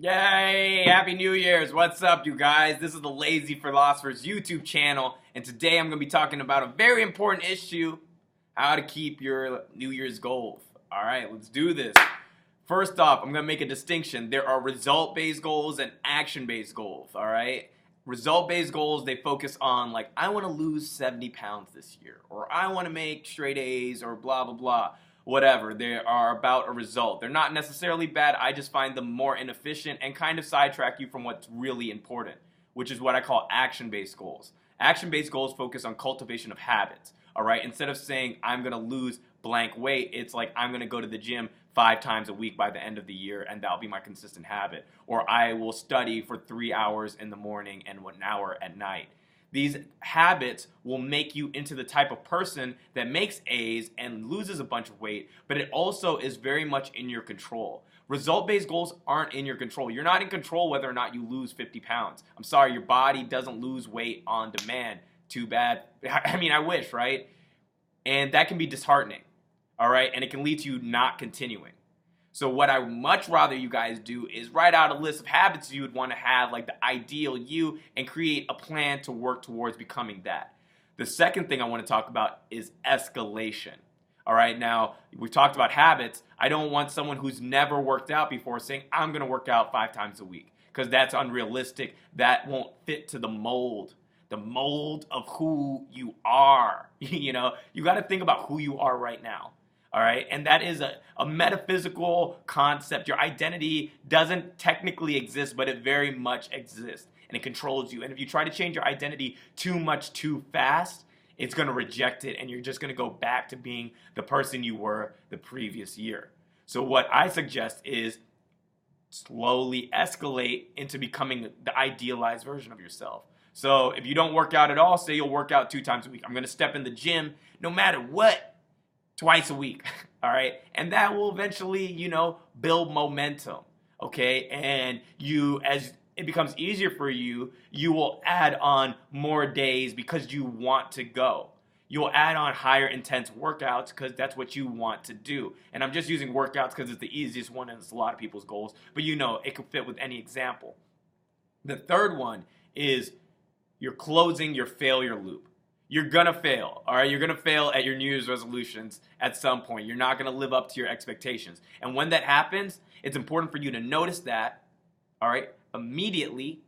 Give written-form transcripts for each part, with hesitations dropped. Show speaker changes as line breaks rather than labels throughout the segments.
Yay! Happy New Year's! What's up, you guys? This is the Lazy Philosophers YouTube channel, and today I'm going to be talking about a very important issue: how to keep your New Year's goals. Alright, let's do this. First off, I'm going to make a distinction. There are result-based goals and action-based goals, alright? Result-based goals, they focus on, like, I want to lose 70 pounds this year, or I want to make straight A's, or blah, blah, blah. Whatever, they are about a result. They're not necessarily bad, I just find them more inefficient and kind of sidetrack you from what's really important, which is what I call action-based goals. Action-based goals focus on cultivation of habits, all right? Instead of saying, I'm going to lose blank weight, it's like, I'm going to go to the gym 5 times a week by the end of the year, and that'll be my consistent habit. Or I will study for 3 hours in the morning and 1 hour at night. These habits will make you into the type of person that makes A's and loses a bunch of weight, but it also is very much in your control. Result-based goals aren't in your control. You're not in control whether or not you lose 50 pounds. I'm sorry, your body doesn't lose weight on demand. Too bad. I mean, I wish, right? And that can be disheartening, all right? And it can lead to you not continuing. So what I would much rather you guys do is write out a list of habits you would want to have, like the ideal you, and create a plan to work towards becoming that. The second thing I want to talk about is escalation. All right, now we've talked about habits. I don't want someone who's never worked out before saying, I'm going to work out 5 times a week, because that's unrealistic. That won't fit to the mold of who you are. You know, you got to think about who you are right now. All right, and that is a metaphysical concept. Your identity doesn't technically exist, but it very much exists, and it controls you. And if you try to change your identity too much too fast, it's going to reject it, and you're just going to go back to being the person you were the previous year. So what I suggest is slowly escalate into becoming the idealized version of yourself. So if you don't work out at all, say you'll work out 2 times a week. I'm going to step in the gym no matter what, twice a week, all right? And that will eventually, build momentum, okay? And as it becomes easier for you, you will add on more days because you want to go. You'll add on higher intense workouts because that's what you want to do. And I'm just using workouts because it's the easiest one and it's a lot of people's goals, but it could fit with any example. The third one is you're closing your failure loop. You're gonna fail, all right? You're gonna fail at your New Year's resolutions at some point. You're not gonna live up to your expectations. And when that happens, it's important for you to notice that, all right, immediately,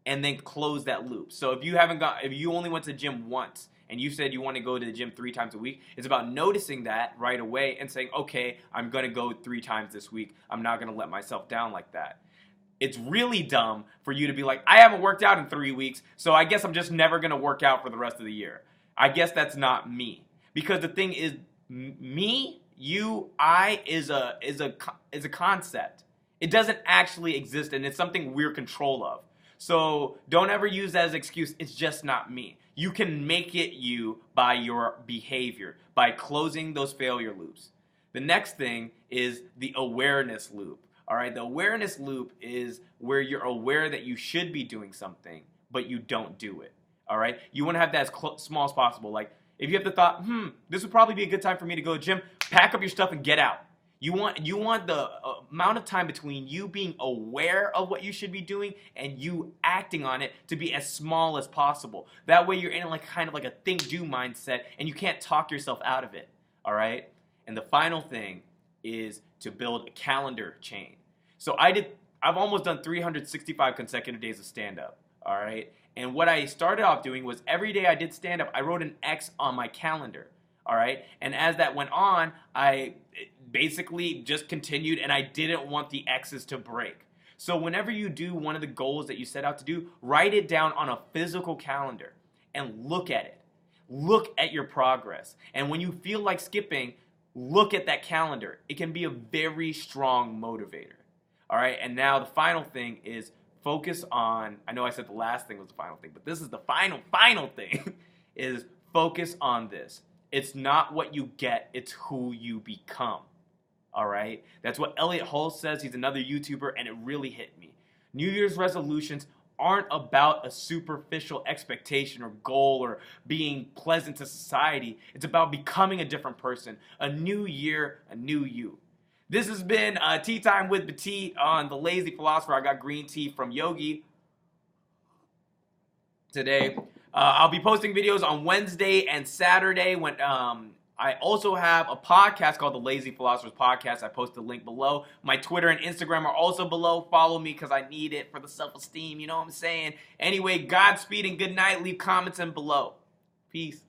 and then close that loop. So if you only went to the gym once, and you said you want to go to the gym 3 times a week, it's about noticing that right away and saying, okay, I'm gonna go 3 times this week. I'm not gonna let myself down like that. It's really dumb for you to be like, I haven't worked out in 3 weeks, so I guess I'm just never going to work out for the rest of the year. I guess that's not me. Because the thing is, me, you, I is a concept. It doesn't actually exist, and it's something we're control of. So don't ever use that as an excuse, it's just not me. You can make it you by your behavior, by closing those failure loops. The next thing is the awareness loop. All right, the awareness loop is where you're aware that you should be doing something, but you don't do it. All right, you want to have that as small as possible. Like if you have the thought, this would probably be a good time for me to go to the gym, pack up your stuff and get out. You want the amount of time between you being aware of what you should be doing and you acting on it to be as small as possible. That way you're in kind of like a think-do mindset and you can't talk yourself out of it. All right, and the final thing is to build a calendar chain. So I've almost done 365 consecutive days of stand-up, all right? And what I started off doing was every day I did stand-up, I wrote an X on my calendar, all right? And as that went on, I basically just continued and I didn't want the X's to break. So whenever you do one of the goals that you set out to do, write it down on a physical calendar and look at it. Look at your progress. And when you feel like skipping, look at that calendar. It can be a very strong motivator. All right, and now the final thing is focus on, I know I said the last thing was the final thing, but this is the final thing, is focus on this. It's not what you get, it's who you become. All right, that's what Elliot Hulse says. He's another YouTuber, and it really hit me. New Year's resolutions aren't about a superficial expectation or goal or being pleasant to society. It's about becoming a different person. A new year, a new you. This has been Tea Time with Petit on The Lazy Philosopher. I got green tea from Yogi today. I'll be posting videos on Wednesday and Saturday when I also have a podcast called The Lazy Philosophers Podcast. I post the link below. My Twitter and Instagram are also below. Follow me because I need it for the self-esteem. You know what I'm saying? Anyway, Godspeed and good night. Leave comments in below. Peace.